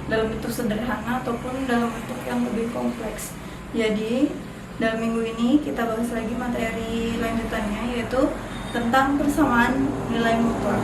dalam bentuk sederhana ataupun dalam bentuk yang lebih kompleks. Jadi dalam minggu ini kita bahas lagi materi lanjutannya, yaitu tentang persamaan nilai mutlak.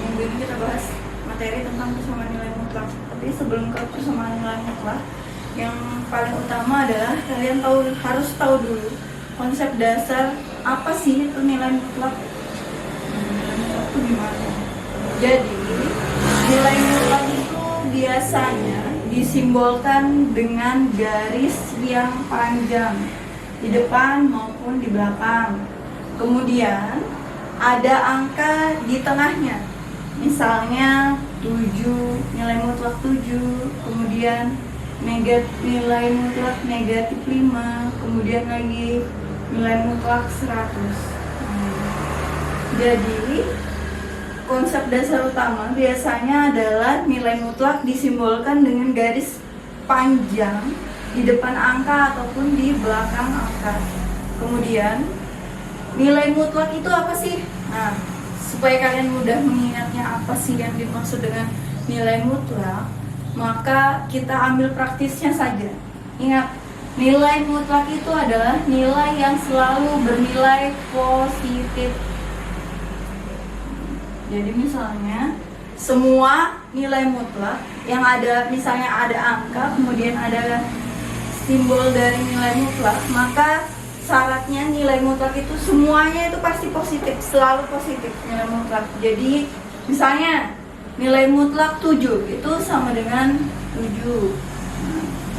Minggu ini kita bahas materi tentang persamaan nilai mutlak. Tapi sebelum ke persamaan nilai mutlak, yang paling utama adalah kalian harus tahu dulu konsep dasar apa sih itu nilai mutlak. Nilai mutlak itu gimana? Jadi nilai mutlak itu biasanya disimbolkan dengan garis yang panjang di depan maupun di belakang. Kemudian ada angka di tengahnya. Misalnya 7, nilai mutlak 7, kemudian nilai mutlak negatif 5, kemudian lagi nilai mutlak 100. Jadi konsep dasar utama biasanya adalah nilai mutlak disimbolkan dengan garis panjang di depan angka ataupun di belakang angka. Kemudian nilai mutlak itu apa sih? Nah, supaya kalian mudah mengingatnya apa sih yang dimaksud dengan nilai mutlak, maka kita ambil praktisnya saja. Ingat, nilai mutlak itu adalah nilai yang selalu bernilai positif. Jadi misalnya semua nilai mutlak yang ada, misalnya ada angka kemudian ada simbol dari nilai mutlak, maka syaratnya nilai mutlak itu semuanya itu pasti positif, selalu positif nilai mutlak. Jadi misalnya nilai mutlak 7 itu sama dengan 7.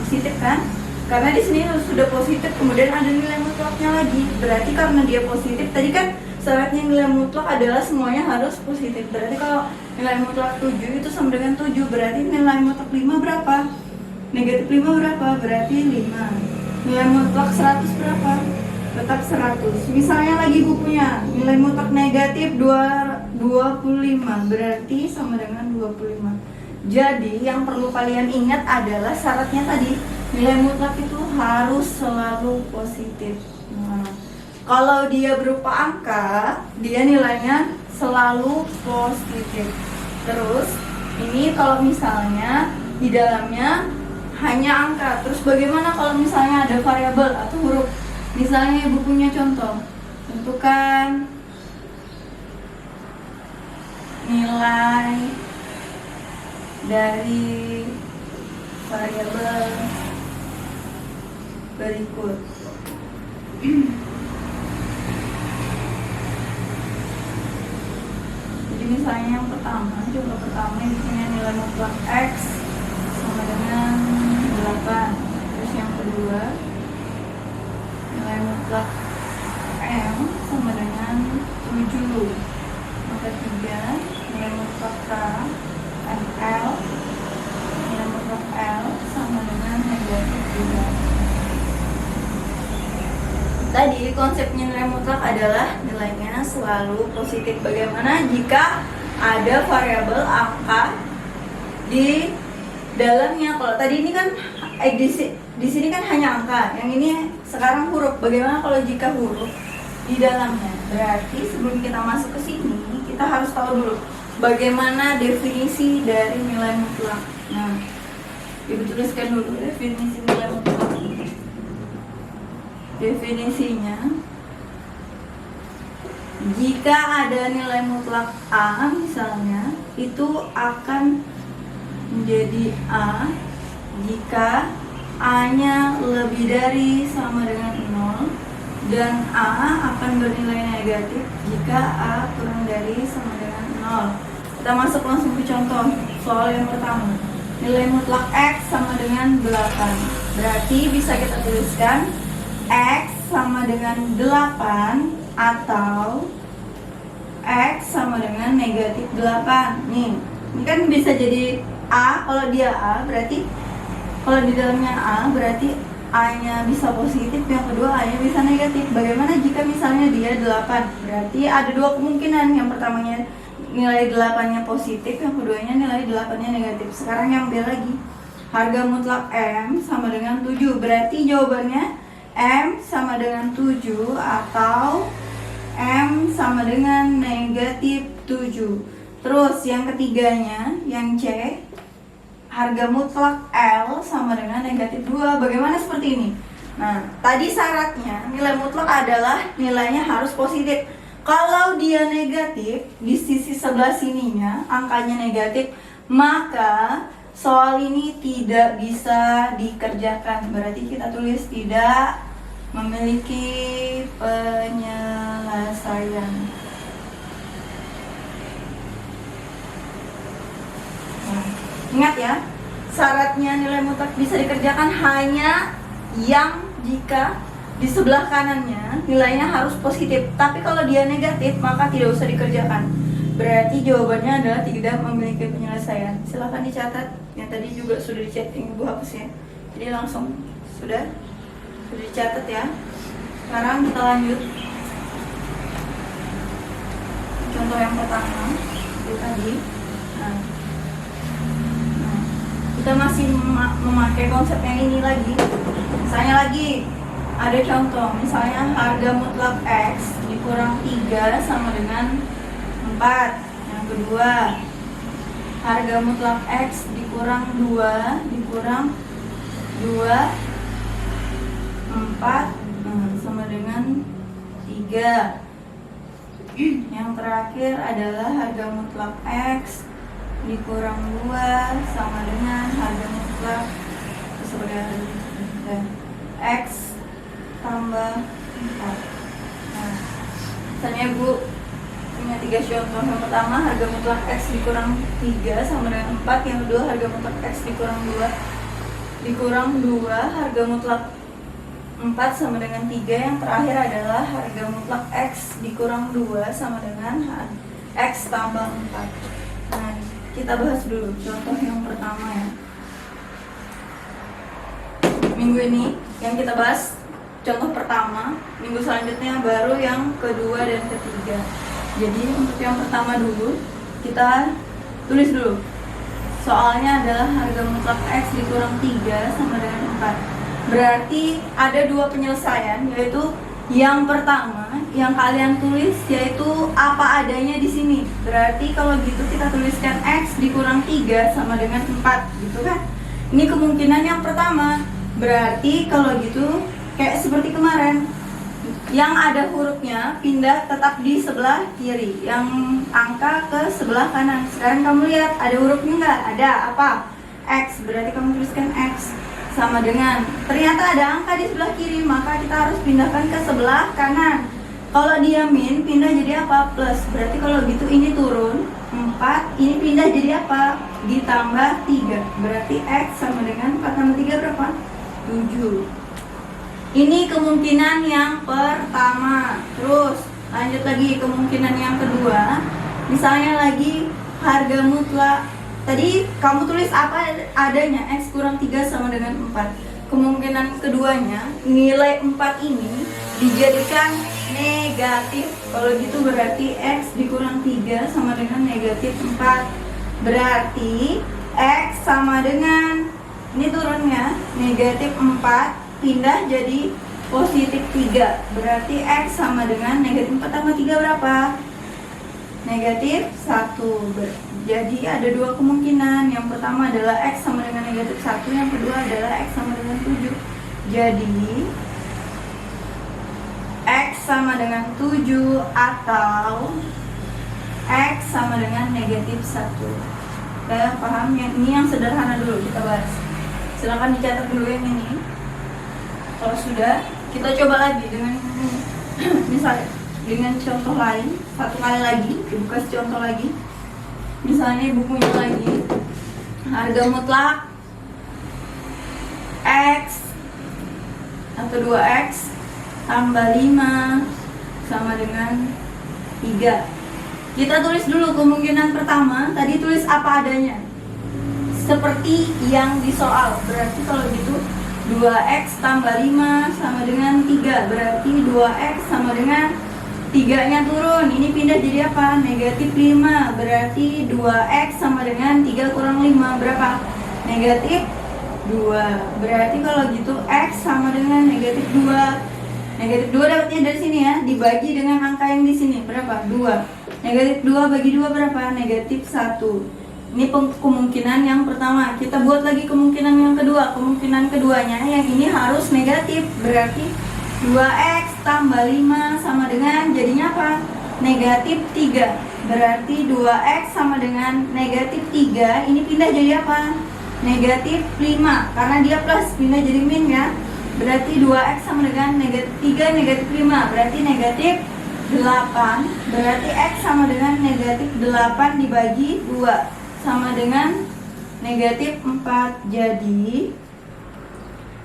Positif kan? Karena di sini sudah positif, kemudian ada nilai mutlaknya lagi. Berarti karena dia positif, tadi kan syaratnya nilai mutlak adalah semuanya harus positif. Berarti kalau nilai mutlak 7 itu sama dengan 7, berarti nilai mutlak 5 berapa? Negatif 5 berapa? Berarti 5. Nilai mutlak 100 berapa? Tetap 100. Misalnya lagi bukunya nilai mutlak negatif 25, berarti sama dengan 25. Jadi yang perlu kalian ingat adalah syaratnya tadi, nilai mutlak itu harus selalu positif. Nah, kalau dia berupa angka, dia nilainya selalu positif. Terus ini kalau misalnya di dalamnya hanya angka, terus bagaimana kalau misalnya ada variabel atau huruf? Misalnya ibu punya contoh, tentukan nilai dari variabel berikut. Jadi misalnya yang pertama, contoh pertama di sini nilai mutlak X sama dengan 8. Terus yang kedua nilai mutlak M sama dengan 7. Maka 3 nilai mutlak K L, nilai mutlak L sama dengan negatif 3. Tadi konsepnya nilai mutlak adalah nilainya selalu positif. Bagaimana jika ada variabel angka di dalamnya? Kalau tadi ini kan di sini kan hanya angka, yang ini sekarang huruf. Bagaimana kalau jika huruf di dalamnya? Berarti sebelum kita masuk ke sini, kita harus tahu dulu bagaimana definisi dari nilai mutlak. Nah, ibu tuliskan dulu definisi nilai mutlak. Definisinya, jika ada nilai mutlak A misalnya, itu akan menjadi A jika A-nya lebih dari sama dengan 0, dan A akan bernilai negatif jika A kurang dari sama dengan 0. Kita masuk langsung ke contoh soal yang pertama. Nilai mutlak X sama dengan 8. Berarti bisa kita tuliskan X sama dengan 8 atau X sama dengan negatif 8. Nih, ini kan bisa jadi A. Kalau dia A, berarti kalau di dalamnya A, berarti A-nya bisa positif, yang kedua A-nya bisa negatif. Bagaimana jika misalnya dia 8? Berarti ada dua kemungkinan. Yang pertamanya nilai 8-nya positif, yang keduanya nilai 8-nya negatif. Sekarang yang B lagi. Harga mutlak M sama dengan 7. Berarti jawabannya M sama dengan 7 atau M sama dengan negatif 7. Terus yang ketiganya, yang C, harga mutlak L sama dengan negatif 2. Bagaimana seperti ini? Nah, tadi syaratnya nilai mutlak adalah nilainya harus positif. Kalau dia negatif, di sisi sebelah sininya angkanya negatif, maka soal ini tidak bisa dikerjakan. Berarti kita tulis tidak memiliki penyelesaian. Nah, ingat ya, syaratnya nilai mutlak bisa dikerjakan hanya yang jika di sebelah kanannya nilainya harus positif. Tapi kalau dia negatif, maka tidak usah dikerjakan. Berarti jawabannya adalah tidak memiliki penyelesaian. Silahkan dicatat. Yang tadi juga sudah di-chatting Ibu hapus ya. Jadi langsung sudah dicatat ya. Sekarang kita lanjut. Contoh yang pertama itu tadi. Nah, kita masih memakai konsep yang ini lagi. Misalnya lagi ada contoh, misalnya harga mutlak X dikurang 3 sama dengan 4. Yang kedua, harga mutlak X dikurang 2 dikurang 2 4 sama dengan 3. Yang terakhir adalah harga mutlak X dikurang 2 sama dengan harga mutlak sebagai X tambah 4. Nah, misalnya Bu punya 3 contoh. Yang pertama, harga mutlak X dikurang 3 sama dengan 4. Yang kedua, harga mutlak X dikurang 2 harga mutlak 4 sama dengan 3. Yang terakhir adalah harga mutlak X dikurang 2 sama dengan X tambah 4. Nah, kita bahas dulu contoh yang pertama ya. Minggu ini yang kita bahas contoh pertama, minggu selanjutnya baru yang kedua dan ketiga. Jadi untuk yang pertama dulu, kita tulis dulu. Soalnya adalah harga mutlak X dikurang 3 sama dengan 4. Berarti ada 2 penyelesaian, yaitu yang pertama yang kalian tulis yaitu apa adanya di sini. Berarti kalau gitu kita tuliskan X dikurang 3 sama dengan 4 gitu kan. Ini kemungkinan yang pertama. Berarti kalau gitu kayak seperti kemarin, yang ada hurufnya pindah tetap di sebelah kiri, yang angka ke sebelah kanan. Sekarang kamu lihat ada hurufnya nggak? Ada. Apa? X. Berarti kamu tuliskan X sama dengan, ternyata ada angka di sebelah kiri, maka kita harus pindahkan ke sebelah kanan. Kalau dia min, pindah jadi apa? Plus. Berarti kalau gitu ini turun 4, ini pindah jadi apa? Ditambah 3. Berarti X sama dengan 4 tambah 3 berapa? 7. Ini kemungkinan yang pertama. Terus lanjut lagi kemungkinan yang kedua. Misalnya lagi harga mutlak, tadi kamu tulis apa adanya, X kurang 3 sama dengan 4. Kemungkinan keduanya nilai 4 ini dijadikan negatif. Kalau gitu berarti X dikurang 3 sama dengan negatif 4. Berarti X sama dengan, ini turunnya negatif 4 pindah jadi positif 3. Berarti X sama dengan negatif 4 tambah 3 berapa? Negatif 1. Jadi ada 2 kemungkinan. Yang pertama adalah X sama dengan negatif 1. Yang kedua adalah X sama dengan 7. Jadi X sama dengan 7 atau X sama dengan negatif 1. Kalian paham? Ini yang sederhana dulu kita bahas. Silahkan dicatat dulu yang ini. Kalau sudah, kita coba lagi dengan misalnya dengan contoh lain. Satu kali lagi, dibuka contoh lagi. Misalnya ibu punya lagi harga mutlak X atau 2X tambah 5 sama dengan 3. Kita tulis dulu kemungkinan pertama. Tadi tulis apa adanya, seperti yang di soal. Berarti kalau gitu 2X tambah 5 sama dengan 3. Berarti 2X sama dengan 3-nya turun, ini pindah jadi apa? Negatif 5, berarti 2x sama dengan 3 kurang 5, berapa? Negatif 2. Berarti kalau gitu x sama dengan negatif 2. Negatif 2 dapatnya dari sini ya, dibagi dengan angka yang di sini, berapa? 2. Negatif 2 bagi 2 berapa? Negatif 1. Ini kemungkinan yang pertama. Kita buat lagi kemungkinan yang kedua. Kemungkinan keduanya yang ini harus negatif, berarti 2x tambah 5 sama dengan jadinya apa? Negatif 3. Berarti 2x sama dengan negatif 3. Ini pindah jadi apa? Negatif 5. Karena dia plus, pindah jadi min ya. Berarti 2x sama dengan negatif 3, negatif 5. Berarti negatif 8. Berarti x sama dengan negatif 8 dibagi 2 sama dengan negatif 4. Jadi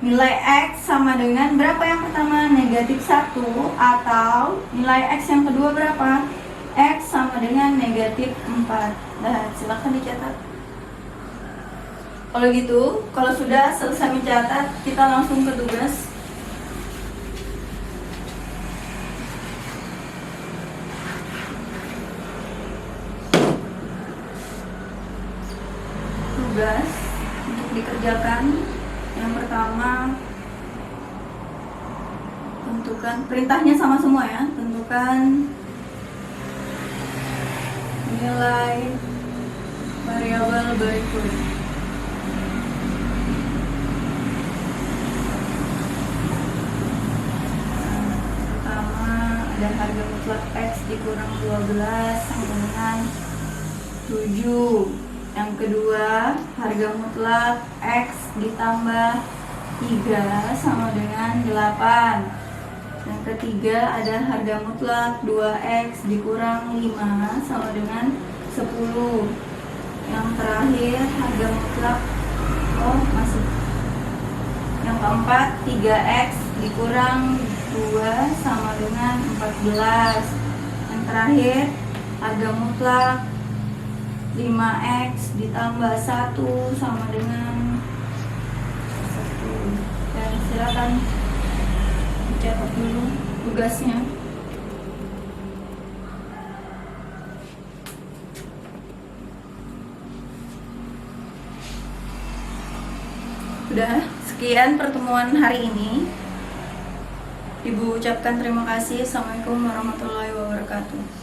nilai x sama dengan berapa yang pertama? Negatif 1. Atau nilai x yang kedua berapa? X sama dengan negatif 4. Nah, silahkan dicatat. Kalau gitu, kalau sudah selesai mencatat, kita langsung ke tugas. Tugas untuk dikerjakan. Yang pertama, tentukan, perintahnya sama semua ya, tentukan nilai variabel berikut. Pertama, ada harga mutlak x dikurang 12 sama dengan 7. Yang kedua, harga mutlak x ditambah 3 sama dengan 8. Yang ketiga, ada harga mutlak 2x dikurang 5 sama dengan 10. Yang terakhir, harga mutlak Yang keempat, 3x dikurang 2 sama dengan 14. Yang terakhir, harga mutlak 5x ditambah 1 sama dengan 1. Dan silakan dicatat dulu tugasnya. Udah, sekian pertemuan hari ini. Ibu ucapkan terima kasih. Assalamualaikum warahmatullahi wabarakatuh.